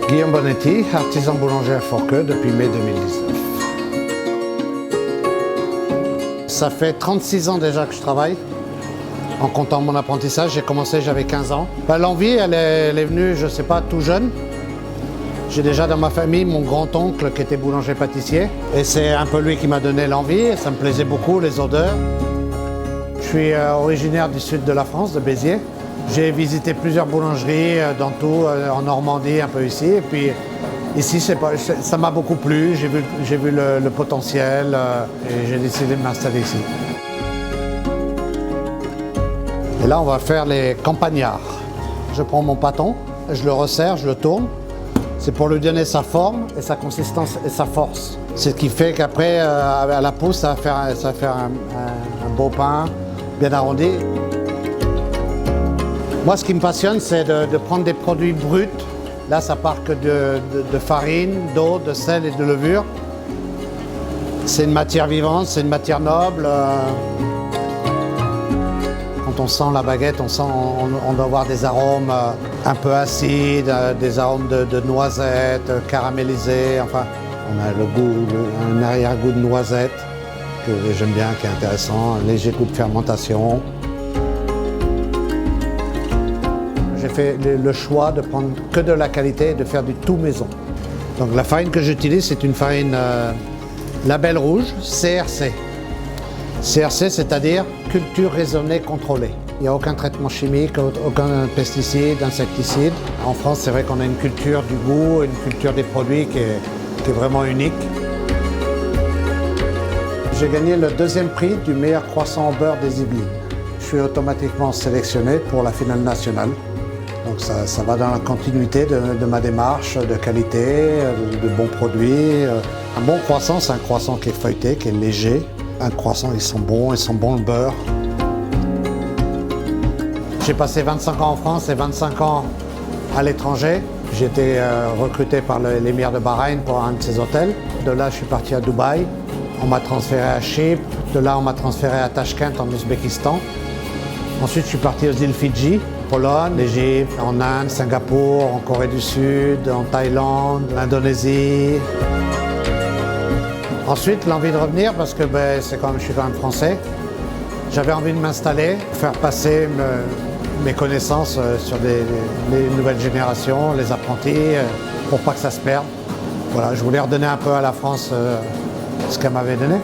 Guillaume Bonetti, artisan boulanger à Forqueux depuis mai 2019. Ça fait 36 ans déjà que je travaille. En comptant mon apprentissage, j'ai commencé, j'avais 15 ans. L'envie, elle est venue, je ne sais pas, tout jeune. J'ai déjà dans ma famille mon grand-oncle qui était boulanger-pâtissier. Et c'est un peu lui qui m'a donné l'envie. Ça me plaisait beaucoup, les odeurs. Je suis originaire du sud de la France, de Béziers. J'ai visité plusieurs boulangeries dans tout, en Normandie, un peu ici. Et puis ici, ça m'a beaucoup plu. J'ai vu le potentiel et j'ai décidé de m'installer ici. Et là, on va faire les campagnards. Je prends mon pâton, je le resserre, je le tourne. C'est pour lui donner sa forme et sa consistance et sa force. C'est ce qui fait qu'après, à la pousse, ça va faire un beau pain bien arrondi. Moi, ce qui me passionne, c'est de prendre des produits bruts. Là, ça part que de farine, d'eau, de sel et de levure. C'est une matière vivante, c'est une matière noble. Quand on sent la baguette, on doit avoir des arômes un peu acides, des arômes de noisettes, caramélisés. Enfin, on a le goût, un arrière-goût de noisette que j'aime bien, qui est intéressant, un léger goût de fermentation. J'ai fait le choix de prendre que de la qualité et de faire du tout maison. Donc la farine que j'utilise, c'est une farine label rouge, CRC. CRC, c'est-à-dire culture raisonnée contrôlée. Il n'y a aucun traitement chimique, aucun pesticide, insecticide. En France, c'est vrai qu'on a une culture du goût, une culture des produits qui est vraiment unique. J'ai gagné le 2e prix du meilleur croissant au beurre des Yvelines. Je suis automatiquement sélectionné pour la finale nationale. Donc ça va dans la continuité de ma démarche de qualité, de bons produits. Un bon croissant, c'est un croissant qui est feuilleté, qui est léger. Un croissant, ils sont bons le beurre. J'ai passé 25 ans en France et 25 ans à l'étranger. J'ai été recruté par l'émir de Bahreïn pour un de ses hôtels. De là, je suis parti à Dubaï. On m'a transféré à Chypre. De là, on m'a transféré à Tashkent, en Ouzbékistan. Ensuite, je suis parti aux îles Fidji, Pologne, l'Égypte, en Inde, Singapour, en Corée du Sud, en Thaïlande, l'Indonésie. Ensuite, l'envie de revenir parce que je suis quand même français. J'avais envie de m'installer, faire passer mes connaissances sur les nouvelles générations, les apprentis, pour pas que ça se perde. Voilà, je voulais redonner un peu à la France ce qu'elle m'avait donné.